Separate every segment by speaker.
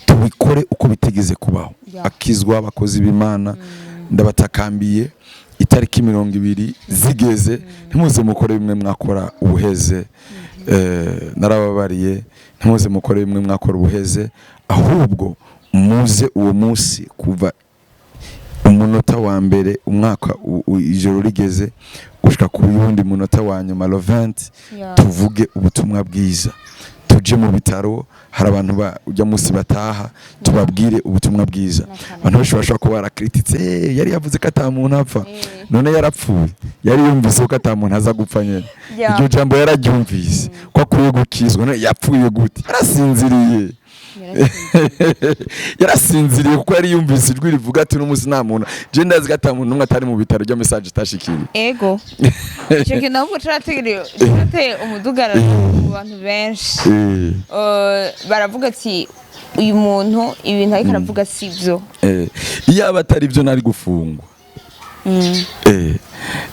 Speaker 1: tubikore uko bitegeze kubaho akizwa abakozi b'Imana ndabatakambiye itariki 20 zigeze ntimuze mukore bimwe mwakora ubuheze narababariye ntimuze mukore bimwe mwakora ubuheze ahubwo muze uwo munsi kuva umunota wa mbere umwaka ijoro rigeze gushika ku yundi munota wa nyuma le 20 tuvuge ubutumwa bwiza tuje mu bitaro hari abantu ujya munsi bataha tubabwire ubutumwa bwiza abantu bashobora kuba barakrititse yari yavuze ko atamuntu apfa none yarapfuye yari yumvise ko atamuntu aza gupfa nyene iryo jambo yararyumvise ko akwiye gukizwa none yapfuye gute yarasinziriye yarasinziriye kuko yari yumvise ijwi rivuga ati n'umunsi nta muntu je ndazi ko atamuntu numwe atari mu bitaro ryo message itashikiriye
Speaker 2: ego cyo ntabwo cyategeye umudugara mu bantu benshi baravuga ati uyu muntu ibintu ariko aravuga sivyo
Speaker 1: iyaba atari byo nari gufungwa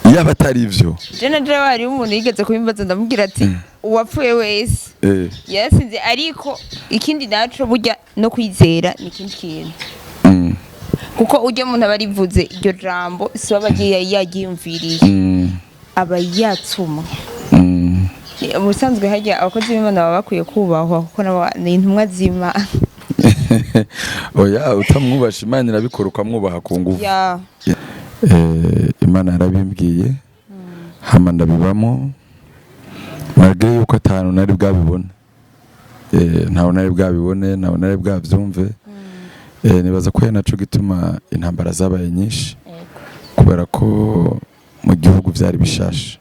Speaker 1: iyaba atari byo
Speaker 2: je naje hari umuntu yigeze kubimbaza ndamubwira ati uwapfuye wese yasinze ariko ikindi naco burya no kwizera ni ikindi kintu kuko ujye umuntu abarivuze iryo jambo si babagiye yagiyumviriye aba yatsuma ubusanzwe hajya abakozi b'Imana baba bakwiye kubahwa kuko ni intumwa z'Imana
Speaker 1: oya utamwubasha Imana irabikora ukamwubaha ku nguvu Imana yarabimbwiye hama ndabibamo nageye yuko atanu nari bwabibone ntawe nari bwabibone ntawe nari bwabyumve nibaza ko naco gituma intambara zabaye nyinshi kubera ko mu gihugu byari bishasha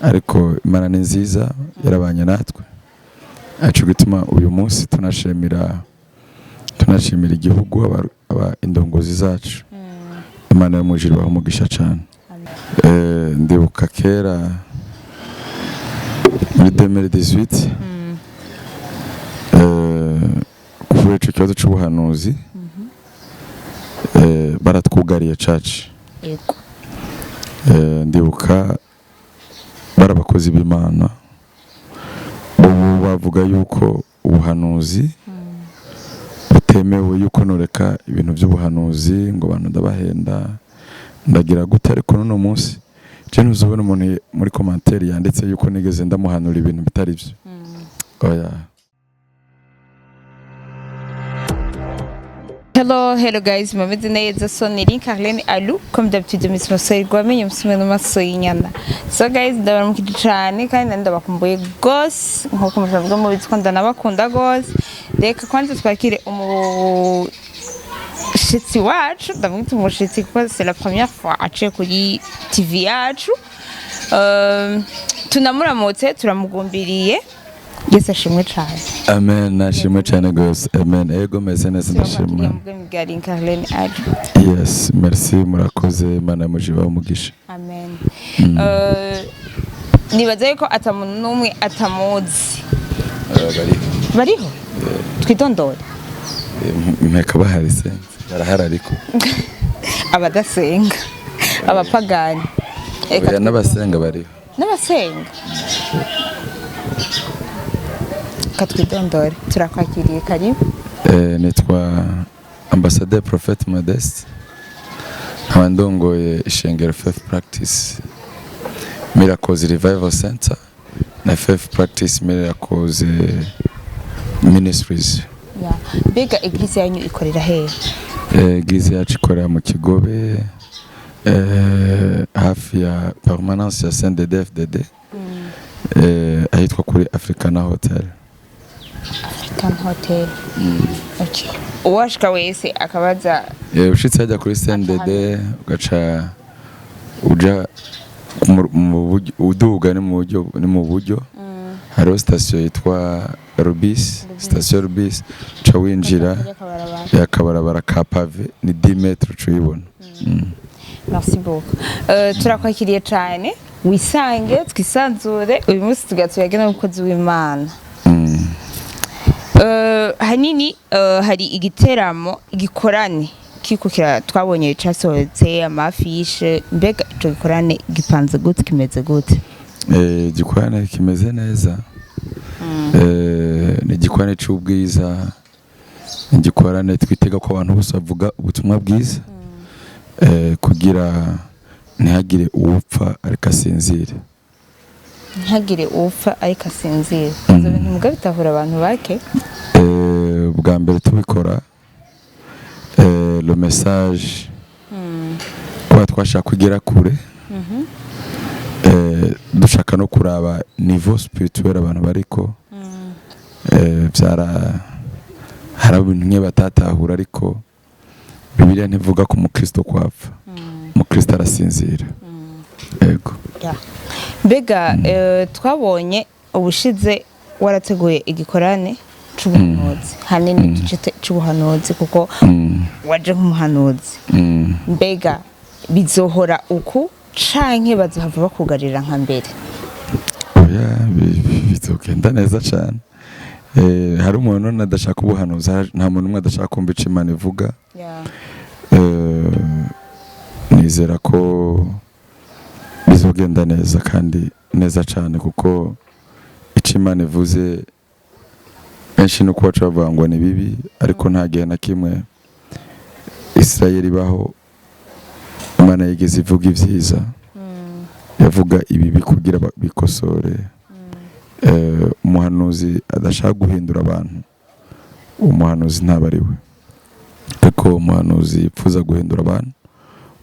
Speaker 1: ariko Imana ni nziza yarabanye natwe aco gituma uyu munsi tunashimira igihugu aba indongozi zacu Imana y'umujiri baho umugisha cyane ndibuka kera muri 2018 kubera ico kibazo c'ubuhanuzi baratwugariye church ndibuka barabakozi b'Imana ubu bavuga yuko ubuhanuzi butemewe yuko noreka ibintu by'ubuhanuzi ngo abantu ndabahenda ndagira gute ariko none munsi je ntuzobona umuntu muri commentaire yanditse yuko nigeze ndamuhanura ibintu bitari byo oya.
Speaker 2: Hello guys, mameze neza so ni Carlene Alou comme d'habitude Miss Masoi gwamenye musumeno Masoi nyana. So guys ndabaramukije cyane kandi ndabakumbuye gose nko muvuga mu bitwa nabakunda gose. Reka kwanza twakire umushitsi wacu ndamwita umushitsi kuko c'est la première fois aciye kuri TV yacu. Tunamuramutse turamugumbiriye Yesu ashimwe cyane.
Speaker 1: Amen, nashimwe cyane gose. Amen. Ego meze neza ndashimwe. Yes, merci murakoze Imana mujiba umugisha.
Speaker 2: Amen. Nibaza yuko atamuntu numwe atamuzi. Bariho? Twitondora.
Speaker 1: Mpeka bahari se. Barahari ariko.
Speaker 2: Abadasenga. Abapagani.
Speaker 1: Eka n'abasenga bariho.
Speaker 2: N'abasenga. Katwidondore turakwakiriye karibu.
Speaker 1: Nitwa Ambassadeur Prophet Modeste nkabandongoye ishengero Faith Practice Miracles Revival Center na Faith Practice Miracles Ministries.
Speaker 2: Bega eglise yanyu ikorera hehe?
Speaker 1: Eglise yacu ikorera mu Kigobe hafi ya permanence ya CNDD-FDD ahitwa kuri Africana Hotel.
Speaker 2: African Hotel. Okay. Uwashika wese akabaza
Speaker 1: ushitse hajya kuri CNDD ugaca uja uduga ni mu buryo hari station yitwa Rubis station Rubis cha winjira yakabarabara ka pave ni 10 metres cuyibona.
Speaker 2: Merci beaucoup. Turakwakiriye cyane wisange twisanzure uyu munsi tugatuyagena umukozi w'Imana. Hanini hari igiteramo igikorane kikukira twabonye cyasohotse amafishe mbega ico gikorane gipanze gute kimeze gute?
Speaker 1: Gikorane kimeze neza. Ni gikorane cy'ubwiza igikorane twitega ko abantu bose bavuga ubutumwa bwiza kugira ntihagire uwupfa ariko asinzire.
Speaker 2: Ntihagire uwupfa ariko asinzire. Ibyo bintu muga bitahura abantu bake.
Speaker 1: Bwa mbere tubikora le message kuba twashaka kugera kure dushaka no kuraba niveau spirituel abantu bariko hari ibintu nke batatahura ariko Bibiliya ntivuga ko umukristo kwapfa, umukristo arasinzira. Yego.
Speaker 2: Mbega twabonye ubushize warateguye igikorane c'ubuhanuzi hanini c'ubuhanuzi kuko waje nk'umuhanuzi. Mbega bizohora uku canke bazohava bakugarira nka mbere?
Speaker 1: Oya bizogenda neza cyane. Hari umuntu nadashaka ubuhanuzi, nta muntu umwe adashaka kumva ico Imana ivuga. Nizera ko bizogenda neza kandi neza cyane kuko ico Imana ivuze benshi nuko baca bavuga ngo ni bibi ariko nta gihe na kimwe Isirayeli baho Imana yigeze ivuga ivyiza, yavuga ibibi kugira bikosore. Umuhanuzi adashaka guhindura abantu, umuhanuzi ntabari we, kuko umuhanuzi yipfuza guhindura abantu,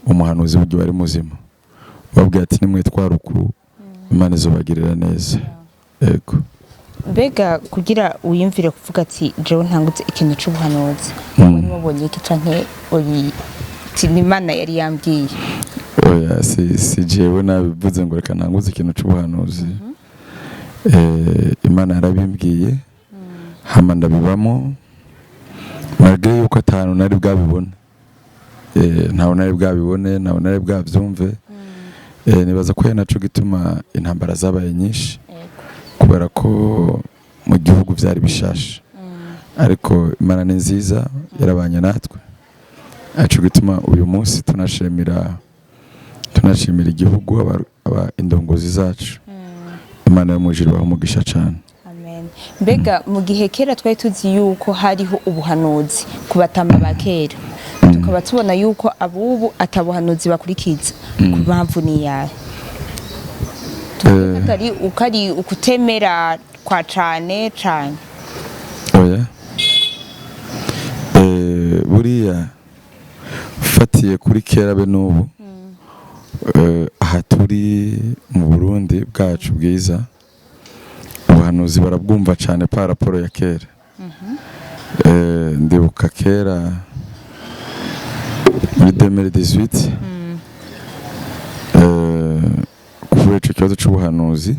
Speaker 1: umuhanuzi buryo bari muzima babwiye ati nimwitwara uku Imana izobagirira neza. Yego.
Speaker 2: Mbega kugira uyimvire kuvuga ati jewe ntangutse ikintu c'ubuhanuzi mubonye iki canke Imana yari yambwiye?
Speaker 1: Oya si jewe nabivuze ngo reka ntanguze ikintu c'ubuhanuzi. Imana yarabimbwiye hama ndabibamo nageye yuko atanu nari bwabibone, ntawe nari bwabibone, ntawe nari bwabyumve. Nibaza ko naco gituma intambara zabaye nyinshi kubera ko mu gihugu byari bishasha, ariko Imana ni nziza yarabanye natwe. Aco gituma uyu munsi tunashimira igihugu aba indongozi zacu. Imana yamujiri baho umugisha cyane.
Speaker 2: Amen. Mbega mu gihe kera twari tuzi yuko hariho ubuhanuzi ku batama ba kera, tukaba tubona yuko abubu atabuhanuzi bakurikiza ku mpamvu ni yahe? Ukari ukutemera kwa cane.
Speaker 1: Oya. Buriya fatiye kuri kera be n'ubu aha turi mu Burundi bwacu bwiza ubuhanuzi barabwumva cyane pa raporo ya kera. Ndibuka kera muri 2018 kubera ico kibazo c'ubuhanuzi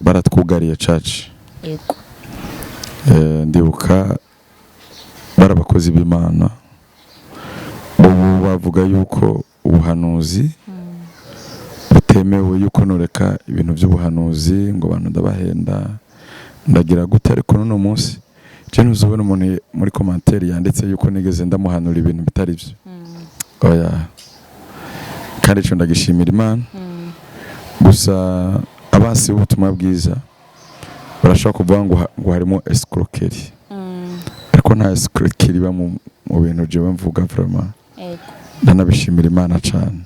Speaker 1: baratwugariye church.
Speaker 2: Yego.
Speaker 1: Ndibuka barabakozi b'Imana ubu bavuga yuko ubuhanuzi butemewe, yuko noreka ibintu by'ubuhanuzi ngo abantu ndabahenda ndagira gute. Ariko none munsi je ntuzobona umuntu muri commentaire yanditse yuko nigeze ndamuhanura ibintu bitari byo. Oya, kandi cyo ndagishimira Imana. Gusa abasi ubutumwa bwiza barashaka kuvuga ngo harimo escroquerie, ariko nta escroquerie ba mu bintu je bamvuga vraiment. Ndanabishimira Imana cyane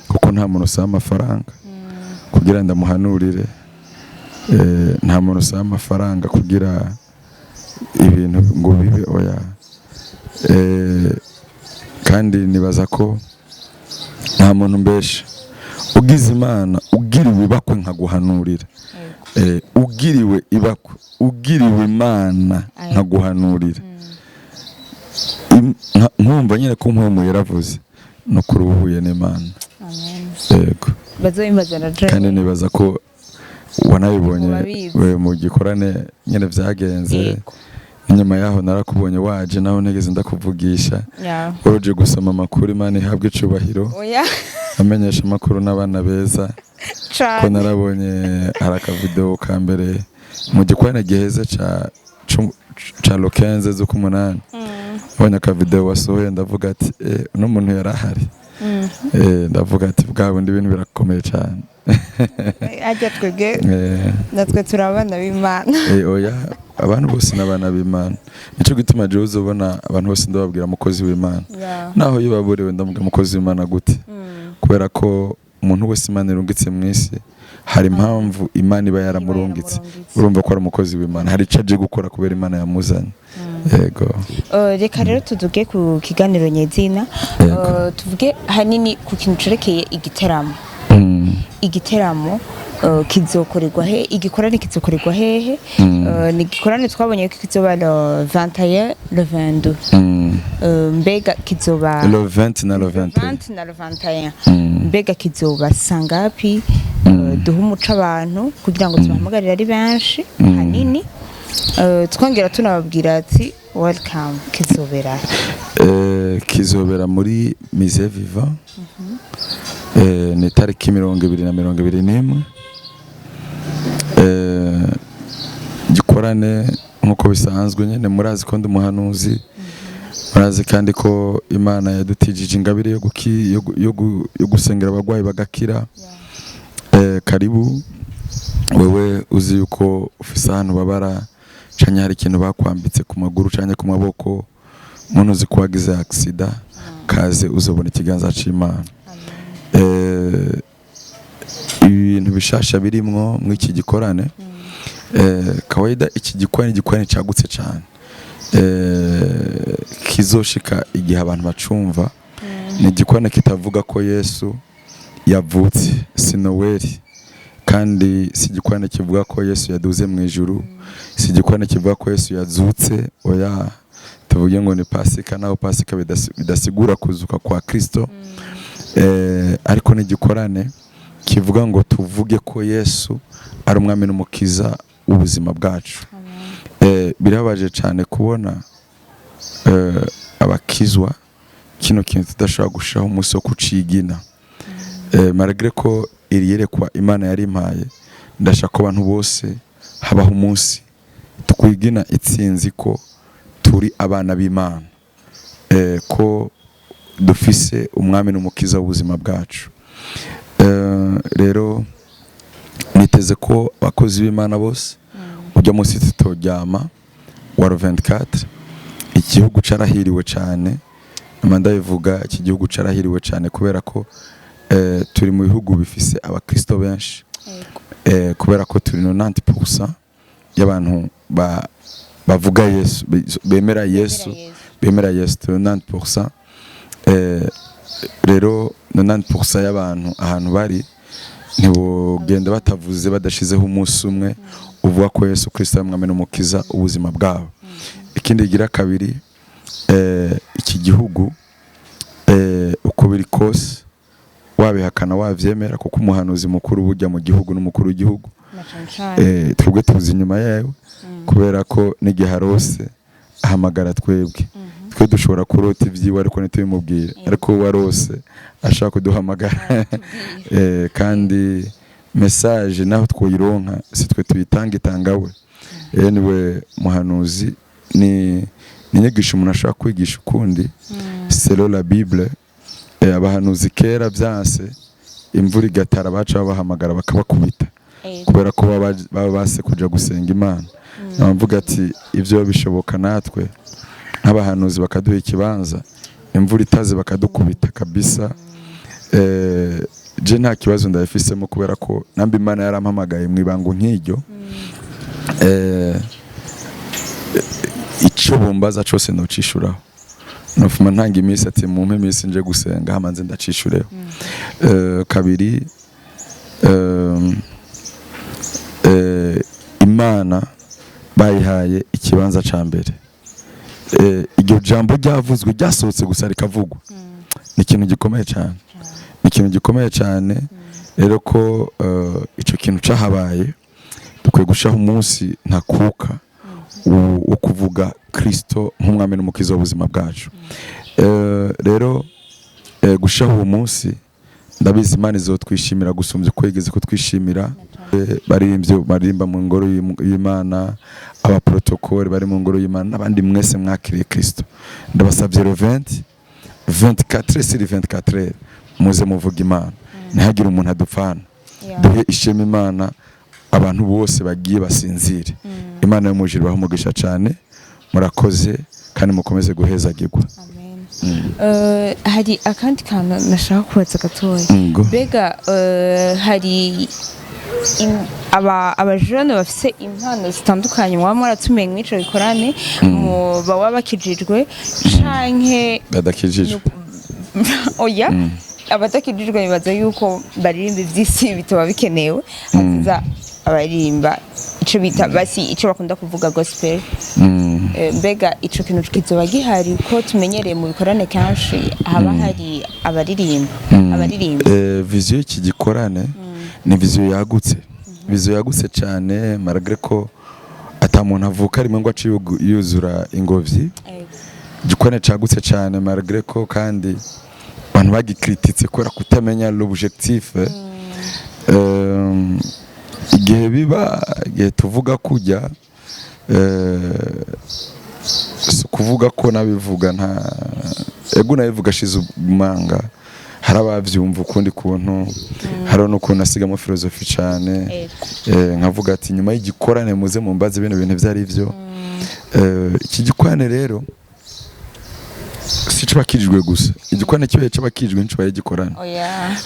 Speaker 1: kuko nta muntu usaba amafaranga kugira ndamuhanurire, nta muntu usaba amafaranga kugira ibintu ngo bibe. Oya. Kandi nibaza ko nta muntu mbesha ugize Imana ugiriwe ibakwe nkaguhanurira, ugiriwe ibakwe ugiriwe Imana nkaguhanurira. Nkumva nyine ko mpumuye yaravuze no kuruhuye n'Imana.
Speaker 2: Amen.
Speaker 1: Yego.
Speaker 2: Bazoyimbaza na Jane.
Speaker 1: Kandi nibaza ko wanabibonye mu gikorane nyine vyagenze. Inyuma yaho narakubonye waje naho ntegeze ndakuvugisha. Uje gusoma amakuru Imana ihabwe icubahiro.
Speaker 2: Oya.
Speaker 1: Amenyesha amakuru n'abana beza. Ko narabonye haraka video ka mbere mu gikorane giheze ca lokenze zo kumunani. Abanya ka video wasohoye ndavuga ati uno muntu yarahari. Ndavuga ati bwa bundi ibintu birakomeye cyane.
Speaker 2: Ajya twege natwe turabana b'Imana.
Speaker 1: Oya abantu bose n'abana b'Imana nico gituma je uzobona abantu bose ndababwira mukozi w'Imana naho yibaborewe ndamubwira mukozi w'Imana gute kubera ko umuntu wese Imana irungitse mw'isi hari impamvu Imana iba yaramurungitse urumva ko ari umukozi w'Imana hari icaje gukora kubera Imana yamuzanye yego
Speaker 2: reka rero tuduge ku kiganiro nyezina tuvuge hanini ku kintu cerekeye igiteramo kizokorerwa he igikorane kizokorerwa hehe ni igikorane twabonye ko kizoba le 21 le 22 mbega kizoba
Speaker 1: le 20 na le 21
Speaker 2: mbega kizoba sangapi duha umuco abantu kugira ngo tubahamagarire ari benshi hanini twongera tunababwira ati welcome
Speaker 1: kizobera muri Musée Vivant ni tariki 2021 gikorane nkuko bisanzwe nyene murazi ko ndi umuhanuzi murazi kandi ko Imana yadutijije ingabire yo gusengera abagwayi bagakira karibu wewe uzi yuko ufise ahantu babara canke hari ikintu bakwambitse ku maguru canke ku maboko muntu uzi ko wagize accident kaze uzobona ikiganza c'Imana ibintu bishasha birimwo mw'iki gikorane kawaida iki gikorane cagutse cyane kizoshika igihe abantu bacumva ni igikorane kitavuga ko Yesu yavutse si Noeli kandi si igikorane kivuga ko Yesu yaduze mu ijuru si igikorane kivuga ko Yesu yazutse oya tuvuge ngo ni Pasika naho Pasika bidasigura kuzuka kwa Kristo ariko ni igikorane kivuga ngo tuvuge ko Yesu ari umwami n'umukiza ubuzima bwacu birabaje cyane kubona abakizwa kino kintu tudashobora gushaho umunsi wo kucigina malgré ko iri yerekwa Imana yari impaye ndashaka ko abantu bose habaho umunsi tukwigina itsinzi ko turi abana b'Imana ko dufise umwami n'umukiza w'ubuzima bwacu rero niteze ko abakozi b'Imana bose ujya munsi tutojyama wa 24 igihugu carahiriwe cyane amanda bivuga iki gihugu carahiriwe cyane kubera ko turi mu bihugu bifise abakristo benshi kubera ko turi 90% y'abantu bavuga Yesu bemera Yesu 90% rero 90% y'abantu ahantu bari ntibogenda batavuze badashizeho umunsi umwe uvuga ko Yesu Kristo yamwame n'umukiza ubuzima bwabo ikindi gira kabiri iki gihugu uko biri kose wabihakana wavyemera kuko umuhanuzi mukuru bujya mu gihugu n'umukuru w'igihugu twebwe tuzi inyuma yawe kubera ko n'igiharose ahamagara twebwe twe dushobora kurota ivyiwe ariko ntitubimubwire ariko warose ashaka kuduhamagara kandi message naho twoyironka si twe tuyitangawe niwe muhanuzi ni inyigisho umuntu ashaka kwigisha ukundi selon la Bible abahanuzi kera byanse imvura igatara baca bahamagara bakabakubita kubera ko baba base kuja gusenga Imana navuga ati ivyo bishoboka natwe nk'abahanuzi bakaduha ikibanza imvura itaze bakadukubita kabisa je nta kibazo ndabifisemo kubera ko nambi Imana yarampamagaye mu ibango nk'iryo ico bombaza cyose nocishuraho nofuma ntanga iminsi ati mu mpemisi nje gusenga hamanze ndacishureho kabiri Imana bayihaye ikibanza ca mbere iryo jambo ryavuzwe ryasohotse gusa rikavugwa ni ikintu gikomeye cyane rero ko ico kintu cahabaye dukwiye gushaho umunsi ntakuka wo kuvuga Kristo nk'umwami n'umukiza w'ubuzima bwacu rero gushaho uwo munsi ndabizi Imana izotwishimira gusumvya uko yigeze kutwishimira barimba mu ngoro y'Imana aba protocole bari mu ngoro y'Imana n'abandi mwese mwakiriye Kristo ndabasavye le 24 sur 24 muze muvuga Imana ntihagire umuntu adupfana duhe ishema Imana abantu bose bagiye basinzire. Imana yo mujuru baho umugisha cyane, murakoze kandi mukomeze guhezagirwa.
Speaker 2: Hari akandi kantu nashaka kubaza gatoya. Bega hari abajene bafise impano zitandukanye muba muratumiye mw'ico bikorane baba bakijijwe canke
Speaker 1: badakijijwe.
Speaker 2: Oya abadakijijwe bibaza yuko baririmba ivy'isi bitaba bikenewe, haza abaririmba ico bita basi ico bakunda kuvuga gospel. Mbega ico kintu kizoba gihari ko tumenyereye mu bikorane kanshi haba hari abaririmba.
Speaker 1: Vision y'iki gikorane ni vision yagutse. Vision yagutse cyane, malgré ko atamuntu avuka rimwe ngo aci yuzura ingobyi. Gikorane cagutse cyane malgré ko kandi abantu bagikrititse kubera kutamenya l'objectif. Igihe biba igihe tuvuga kujya kuvuga ko nabivuga nta ego nabivuga shize umanga, hari abavyumva ukundi kuntu, hari n'ukuntu asigamo filozofi cyane. Nkavuga ati nyuma y'igikorane muze mumbaze bino bintu byari byo. Iki gikorane rero sico bakijwe gusa, igikorane cyo yaca bakijwe nco bayigikorana.
Speaker 2: Oya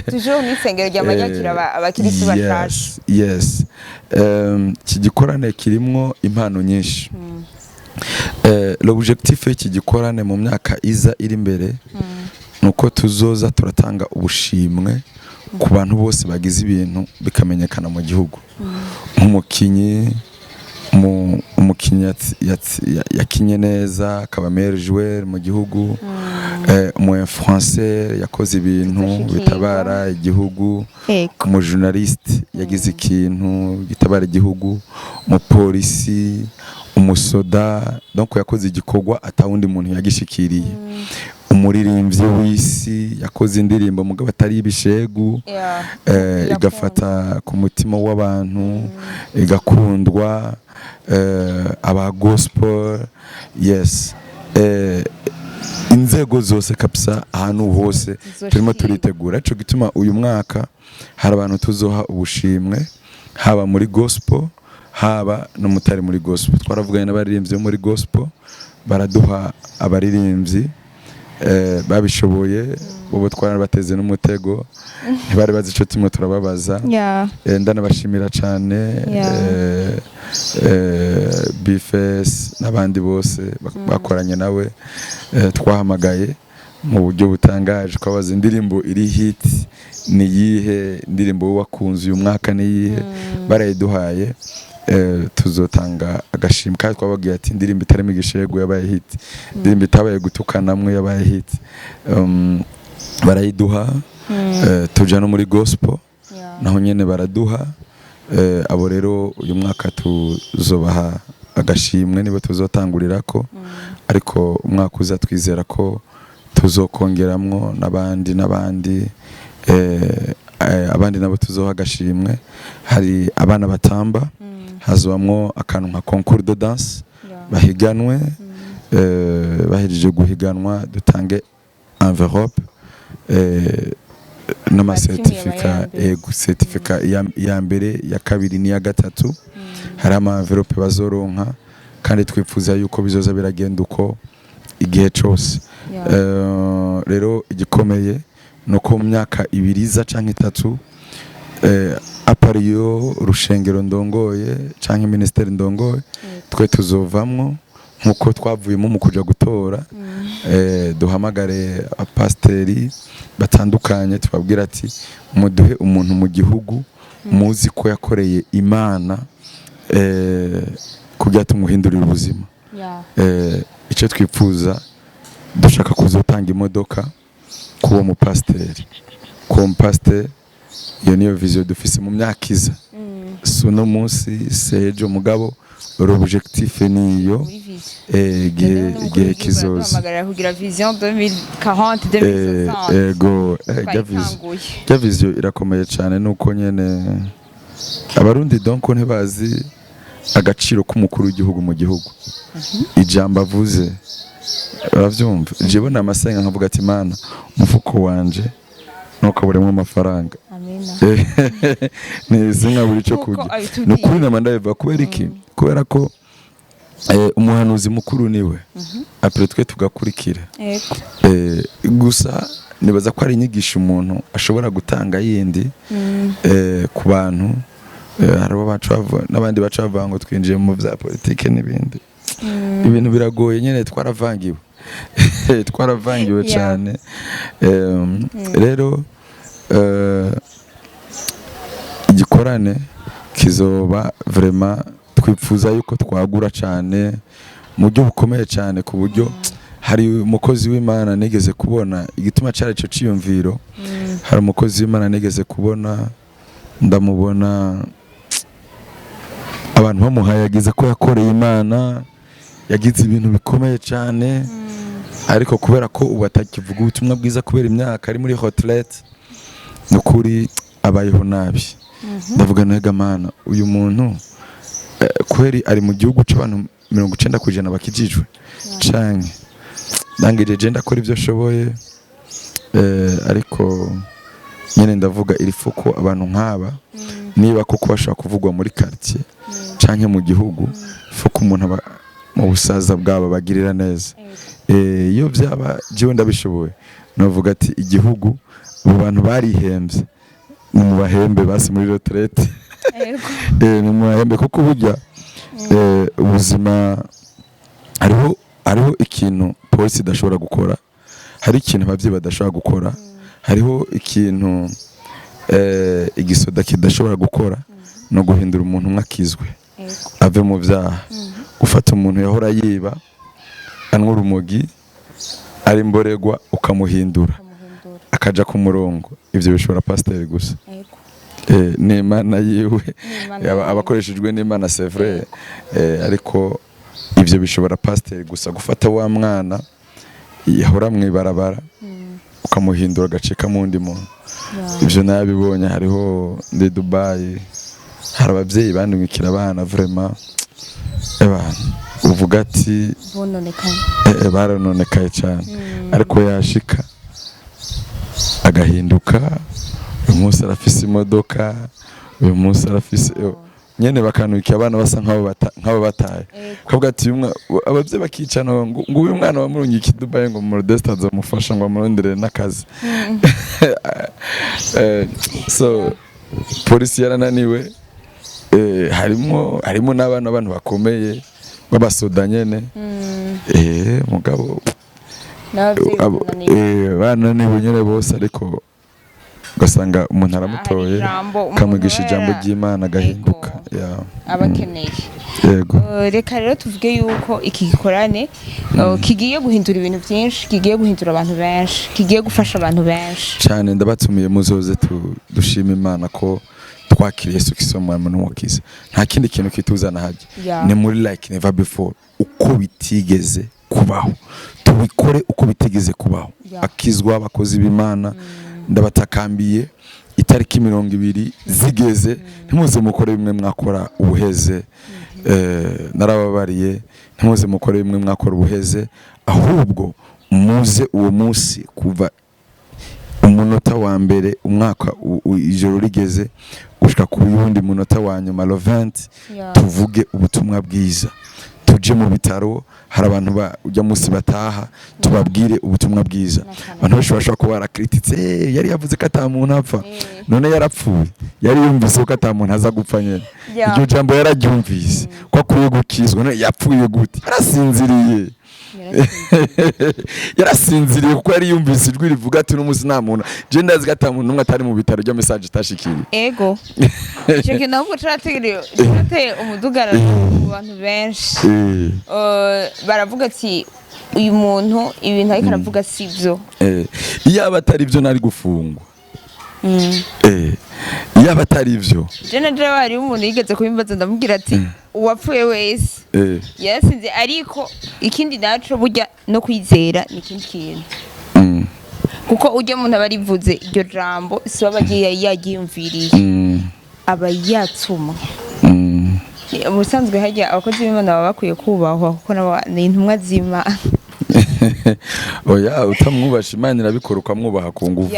Speaker 2: toujours n'isengero ry'amanyakira abakirisi bashasha.
Speaker 1: Yes. Iki gikorane kirimwo impano nyinshi. L'objectif y'iki gikorane mu myaka iza iri imbere nuko tuzoza turatanga ubushimwe ku bantu bose bagize ibintu bikamenyekana mu gihugu. Nk'umukinyi yakinye neza akaba meilleur joueur mu gihugu, umu français yakoze ibintu bitabara igihugu, umu journaliste yagize ikintu gitabara igihugu, mu polisi, umusoda, donc yakoze igikorwa atawundi muntu yagishikiriye. Umuririmbyi w'isi yakoze indirimbo mugabo atari ibishegu, igafata ku mutima w'abantu, igakundwa, aba gospel. Yes. Inzego zose kabisa ahantu hose turimo turitegura. Ico gituma uyu mwaka hari abantu tuzoha ubushimwe haba muri gospel haba no mutari muri gospel. Twaravuganye n'abaririmbyi muri gospel, baraduha abaririmbyi babishoboye, ubu twarabateze n'umutego, ntibari bazi ico tumwe turababaza. Ndanabashimira cyane Bifes n'abandi bose bakoranye nawe. Twahamagaye mu buryo butangaje kwabaza indirimbo iri hit ni yihe, indirimbo wakunze uyu mwaka ni yihe, barayiduhaye. Tuzotanga agashimwe kandi twabagiye ati indirimbo itarimo igishego yabaye hit, indirimbo itabaye gutukanamwe yabaye hit. Barayiduha. Tuja no muri gospel naho nyene baraduha. Abo rero uyu mwaka tuzobaha agashimwe nibo tuzotangurirako, ariko umwaka uza twizera ko tuzokongeramwo n'abandi abandi nabo tuzoha agashimwe. Hari abana batamba, hazobamwo akantu nka concours de danse, bahiganwe. Bahejeje guhiganwa dutange envelope n'amasertifika, certificat ya mbere ya kabiri n'iya gatatu. Hari ama envelope bazoronka kandi twifuza yuko bizoza biragenda uko igihe cyose. Rero igikomeye nuko mu myaka ibiriza canke itatu apariyo rushengero ndongoye canke ministeri ndongoye twe tuzovamwo nkuko twavuyemo mu kuja gutora. Duhamagare apasteri batandukanye tubabwira ati muduhe umuntu mu gihugu muzi ko yakoreye Imana kugira tumuhindurira ubuzima. Ico twifuza dushaka kuzotanga imodoka kuwo mu pasteri, kuwo pasteur. Iyo niyo vision dufise mu myaka iza. Suno munsi sejo mugabo l'objectif niyo igihe kizoza.
Speaker 2: Amagarira kugira vision 2040 2060.
Speaker 1: Ego ya vision irakomeye cyane nuko nyene abarundi donc ntibazi agaciro k'umukuru w'igihugu mu gihugu. Ijambo avuze uravyumva. Jewe n'amasenga nkavuga ati Mana umufuko wanje ntukaburemo amafaranga
Speaker 2: amina
Speaker 1: ntizinga buri cyo kurya nukuri namandaye kubera iki kubera ko umuhanuzi mukuru niwe apre twe tugakurikira gusa nibaza ko ari inyigisho umuntu ashobora gutanga yindi ku bantu harabo n'abandi bacava ngo twinjiye mu bya politike n'ibindi ibintu biragoye nyene twaravangiwe cyane rero igikorane kizoba vraiment twipfuza yuko twagura cyane mu buryo bukomeye cyane ku buryo hari umukozi w'Imana nigeze kubona igituma cyari cyo ciyumviro hari umukozi w'Imana nigeze kubona ndamubona abantu bamuhaye yagize ko yakoreye Imana yagize ibintu bikomeye cyane ariko kubera ko ubu atakivuga ubutumwa bwiza kubera imyaka ari muri hotelette nukuri abayeho nabi ndavuga nega Mana uyu muntu kweri ari mu gihugu cy'abantu 90% bakijijwe canke ndangejeje ndakora ivyo shoboye ariko nyene ndavuga irifu ko abantu nk'aba niba koko bashaka kuvugwa muri quartier canke mu gihugu fuko umuntu mu busaza bwabo bagirira neza iyo byaba jiwe ndabishoboye navuga ati igihugu abo bantu barihembye ni mu bahembe basi muri retraite ni mu bahembe kuko burya ubuzima hariho ikintu polisi idashobora gukora hari ikintu abavyeyi badashobora gukora hariho ikintu igisoda kidashobora gukora no guhindura umuntu mwakizwe ave mu byaha gufata umuntu yahora yiba anwa urumogi ari mboregwa ukamuhindura akaja ku murongo ivyo bishobora pasteur gusa ni Imana yiwe abakoreshejwe n'Imana c'est vrai ariko ivyo bishobora pasteur gusa gufata wa mwana yahora mwibarabara ukamuhindura gacika mu ndi muntu ivyo nabibonye hariho ndi Dubai hari abavyeyi bandungikira abana vraiment uvuga ati barononekaye cyane ariko yashika agahinduka uyu munsi arafise imodoka uyu munsi arafise nyene bakanukira abana basa nk'abo bataye kavuga ati abavyeyi bakicana ngo uyu mwana wamurungiye Dubai ngo Modeste azamufasha ngo amurondere n'akazi so polisi yarananiwe harimo n'abantu bakomeye babasoda nyene mugabo bana nibo nyene bose ariko gasanga umuntu aramutoye kamwigisha ijambo ry'Imana gahinduka
Speaker 2: abakeneye yego reka rero tuvuge yuko iki gikorane kigiye guhindura ibintu byinshi kigiye guhindura abantu benshi kigiye gufasha abantu benshi
Speaker 1: cyane ndabatumiye muzoze dushima Imana ko twakiriye Yesu Kristo umwami n'umukiza nta kindi kintu kituzana haje ni muri like never before uko bitigeze kubaho tubikore uko bitigeze kubaho akizwa abakozi b'Imana ndabatakambiye itariki 20 zigeze ntimuze mukore bimwe mwakora ubuheze narababariye ntimuze mukore bimwe mwakora ubuheze ahubwo muze uwo munsi kuva umunota wa mbere umwaka ijoro rigeze gushika ku yundi munota wa nyuma le 20 tuvuge ubutumwa bwiza tuje mu bitaro hari abantu ujya munsi bataha tubabwire ubutumwa bwiza abantu bashobora kuba barakrititse yari yavuze ko atamuntu apfa none yarapfuye yari yumvise ko atamuntu aza gupfa nyene iryo jambo yararyumvise ko akwiye gukizwa none yapfuye gute arasinziriye yarasinziriye kuko yari yumvise ijwi rivuga ati n'umuzi nta muntu je ndazi gata muntu numwe atari mu bitaro ryo message itashikiriye
Speaker 2: ego cheke nabwo turategere umudugara mu bantu benshi baravuga ati uyu muntu ibintu ariko aravuga sivyo
Speaker 1: iyaba atari byo nari gufungwa iyaba atari ivyo
Speaker 2: je bari umuntu yigeze kubimbaza ndamubwira ati uwapfuye wese yasinze ariko ikindi naco burya no kwizera ni ikindi kintu kuko ujye umuntu abarivuze iryo jambo si bagiye yagiyumviriye aba yatsuma ubusanzwe hajya abakozi b'Imana baba bakwiye kubahwa kuko ni intumwa z'Imana
Speaker 1: oya utamwubasha Imana irabikora ukamwubaha ku nguvu.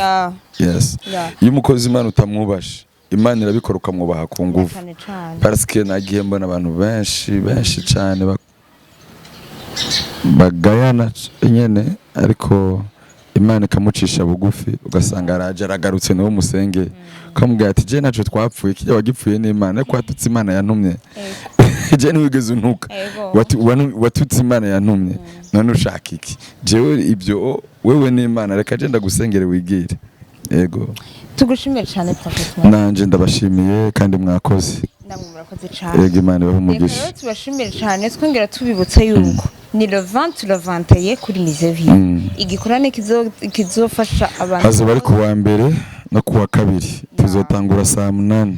Speaker 1: Yes. Iyo umukozi Imana utamwubasha Imana irabikora ukamwubaha ku nguvu. Parce que nagiye mbona abantu benshi cyane bagayana nyene ariko Imana ikamucisha bugufi ugasanga araje aragarutse nawe musenge kamubwira ati je naco twapfuye kijya wagipfuye n'Imana ko watutse Imana yantumye. Je niwigeze untuka watutse Imana yantumye none ushaka iki jewe ibyo wewe n'Imana reka je ndagusengere wigire. Yego
Speaker 2: tugushimire cyane Prophet.
Speaker 1: Nanje ndabashimiye kandi mwakoze.
Speaker 2: Namwe murakoze cyane.
Speaker 1: Yego Imana bahumugisha.
Speaker 2: Reka tubashimire cyane twongera tubibutsa yuko ni le 20 kuri Mise Viva. Igikorane kizofasha abantu.
Speaker 1: Hazo bari kuwa mbere no kuwa kabiri tuzotangura saa 8.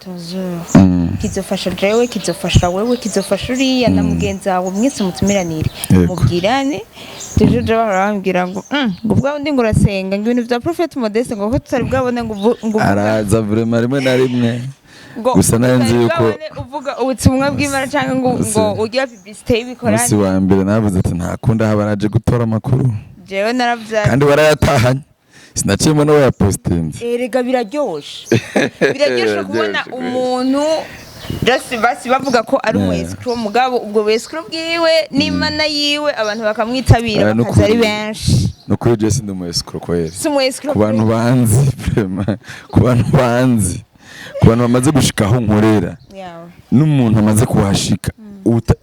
Speaker 2: 14h. Kizofasha jewe, kizofasha wewe, kizofasha uriya na mugenzi wawe mwese mutumiranire. Mubwirane tujuje barambwira ngo ubwa undi ngo urasenga ngo ibintu bya Prophet Modeste ngo ko tutari bwabone ngo
Speaker 1: araza vraiment rimwe na rimwe gusa nanze yuko
Speaker 2: uvuga ubutumwa bw'Imana cyangwa ngo ugira publicité y'ibikorane.
Speaker 1: Musi wa mbere navuze ati ntakunda habaraje gutora amakuru
Speaker 2: jewe naravyaye
Speaker 1: kandi barayatahanye sinaciyemo no yapostinze.
Speaker 2: Erega biraryoshe kubona umuntu basi bavuga ko ari umwescro mugabo ubwo wescro bwiwe n'Imana yiwe abantu bakamwitabira bakaza ari benshi.
Speaker 1: No kuri je sindi umwescro kwera.
Speaker 2: Si umwescro
Speaker 1: ku bantu banzi vraiment ku bantu bamaze gushikaho nkorera n'umuntu amaze kuhashika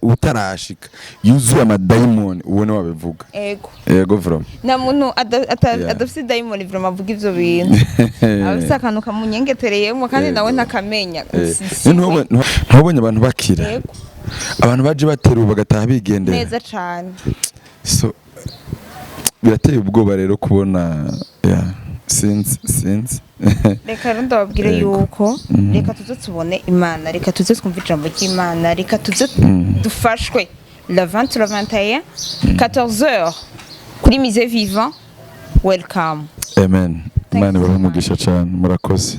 Speaker 1: utarashika yuzuye amadayimoni ubone wabivuga. Yego vraiment
Speaker 2: na muntu adafite dayimoni vraiment avuga ivyo bintu abafite akantu kamunyengetereyemo kandi nawe ntakamenya.
Speaker 1: ntubonye abantu bakira abantu baje bateruwe bagataha bigendera
Speaker 2: neza cyane.
Speaker 1: So birateye ubwoba rero kubona sinzi
Speaker 2: reka rero ndababwire yuko reka tuze tubone Imana, reka tuze twumve ijambo ry'Imana, reka tuze dufashwe le 20 14h kuri Mise Viva. Welcome.
Speaker 1: Amen. Imana ibahe umugisha cyane murakoze.